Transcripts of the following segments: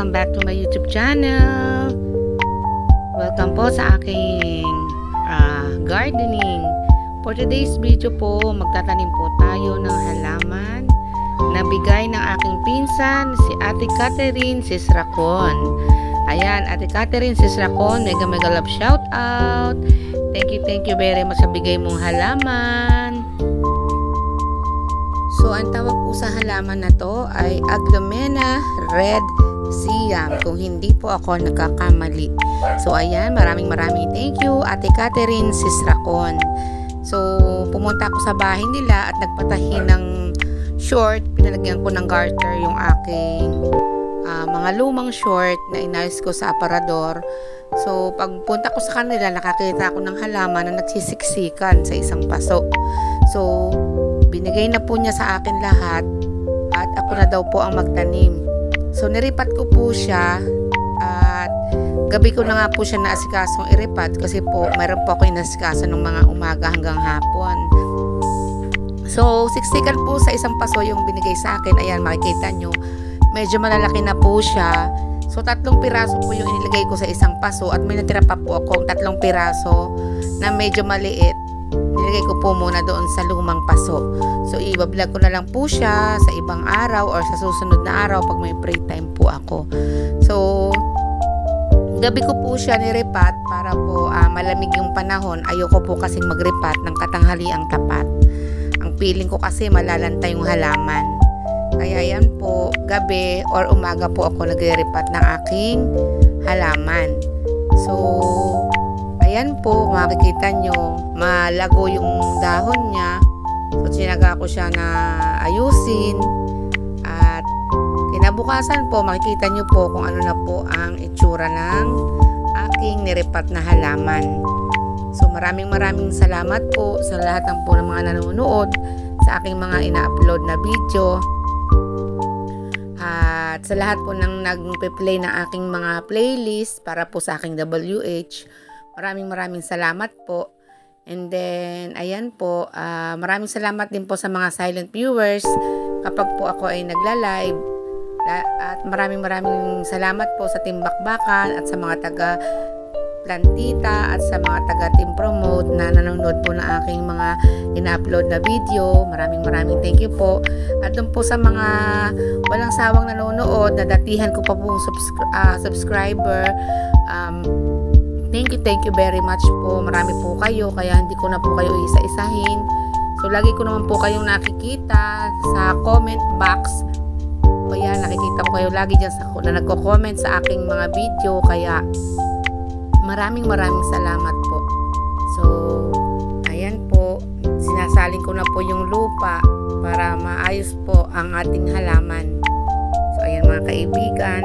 Welcome back to my YouTube channel. Welcome po sa aking gardening. For today's video po, magtatanim po tayo ng halaman na bigay ng aking pinsan, si Ate Catherine Sisracon. Ayan, Ate Catherine Sisracon, mega love shout out. Thank you very much sa bigay mong halaman. So, ang tawag po sa halaman na to ay Aglomena Red Siam, kung hindi po ako nagkakamali. So, ayan, maraming thank you, Ate Catherine Sisracon. So, pumunta ako sa bahay nila at nagpatahi ng short. Pinalagyan ko ng garter yung aking mga lumang short na inayos ko sa aparador. So, pagpunta ko sa kanila, nakakita ako ng halaman na nagsisiksikan sa isang paso. So, binigay na po niya sa akin lahat at ako na daw po ang magtanim. So, niripat ko po siya at gabi ko na nga po siya naasikasong iripat kasi po mayroon po ako inasikaso ng mga umaga hanggang hapon. So, siksikan po sa isang paso yung binigay sa akin. Ayan, makikita nyo. Medyo malalaki na po siya. So, 3 piraso po yung inilagay ko sa isang paso at may natira pa po akong 3 piraso na medyo maliit. Nilagay ko po muna doon sa lumang paso. So, i-vlog ko na lang po siya sa ibang araw or sa susunod na araw pag may free time po ako. So, gabi ko po siya nirepat para po malamig yung panahon. Ayoko po kasing magrepat ng katanghaliang tapat. Ang feeling ko kasi malalanta yung halaman. Kaya yan po, gabi or umaga po ako nagre-repat ng aking halaman. So, ayan po, makikita nyo, malago yung dahon niya. So, sinaga ko siya na ayusin. At kinabukasan po, makikita nyo po kung ano na po ang itsura ng aking nirepat na halaman. So, maraming salamat po sa lahat ng po ng mga nanonood sa aking mga ina-upload na video. At sa lahat po ng nag-play ng aking mga playlist para po sa aking WH. Maraming salamat po. And then, ayan po, maraming salamat din po sa mga silent viewers kapag po ako ay nagla-live. At maraming salamat po sa Team Bakbakan at sa mga taga Plantita at sa mga taga Team Promote na nanonood po ng aking mga ina-upload na video. Maraming thank you po. At doon po sa mga walang sawang nanonood, na datihan ko pa po subscriber, thank you very much po. Marami po kayo, kaya hindi ko na po kayo isa-isahin. So, lagi ko naman po kayong nakikita sa comment box. O yan, nakikita ko kayo lagi dyan na nagko-comment sa aking mga video. Kaya, maraming salamat po. So, ayan po. Sinasalin ko na po yung lupa para maayos po ang ating halaman. So, ayan mga kaibigan.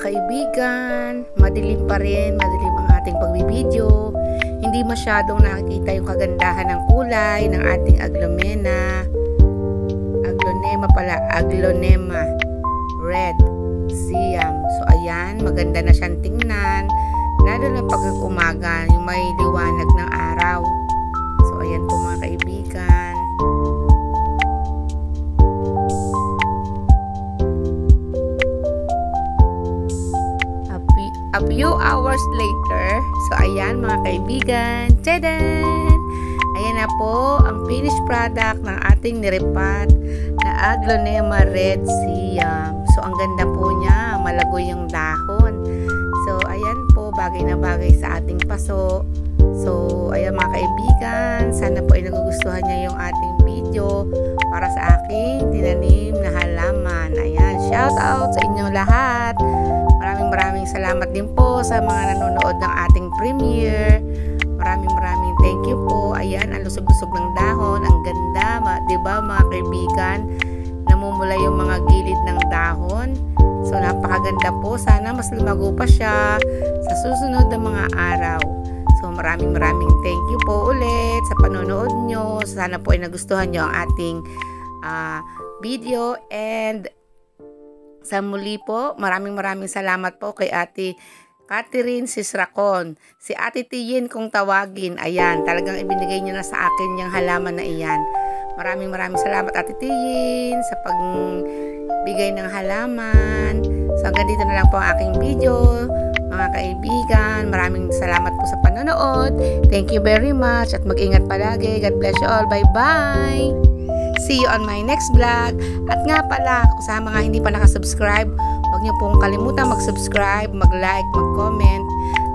kaibigan, madilim pa rin, madilim ang ating pagbibideo. Hindi masyadong nakikita yung kagandahan ng kulay ng ating aglomena. Aglonema Red Siam. So ayan, maganda na siyang tingnan. Lalo na pag umaga, yung may liwanag ng araw. So ayan po mga kaibigan. A few hours later, so ayan mga kaibigan, tadan! Ayan na po ang finished product ng ating niripat na Aglonema Red Siam. So ang ganda po niya, malago yung dahon. So ayan po, bagay na bagay sa ating paso. So ayan mga kaibigan, sana po ay nagugustuhan niya yung ating video para sa aking tinanim na halaman. Ayan, shout out sa inyong lahat. Maraming salamat din po sa mga nanonood ng ating premiere. Maraming thank you po. Ayan, ang lusog-lusog ng dahon. Ang ganda, diba mga kaibigan? Namumula yung mga gilid ng dahon. So, napakaganda po. Sana mas lumago pa siya sa susunod na mga araw. So, maraming thank you po ulit sa panonood nyo. Sana po ay nagustuhan nyo ang ating video. And sa muli po, maraming salamat po kay Ate Catherine Sisracon. Si Ate Tiyin kung tawagin. Ayan, talagang ibinigay niya na sa akin yung halaman na iyan. Maraming salamat Ate Tiyin sa pagbigay ng halaman. So hanggang dito na lang po ang aking video. Mga kaibigan, maraming salamat po sa panonood. Thank you very much at mag-ingat palagi. God bless you all. Bye-bye! See you on my next vlog. At nga pala, sa mga hindi pa nakasubscribe, huwag niyo pong kalimutan mag-subscribe, mag-like, mag-comment,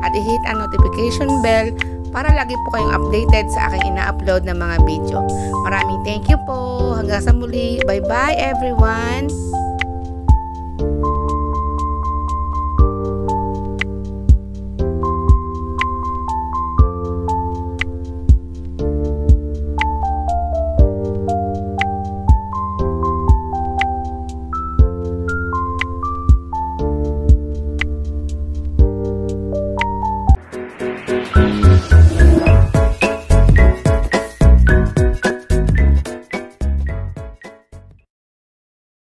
at i-hit ang notification bell para lagi po kayong updated sa aking ina-upload na mga video. Maraming thank you po. Hanggang sa muli. Bye-bye everyone!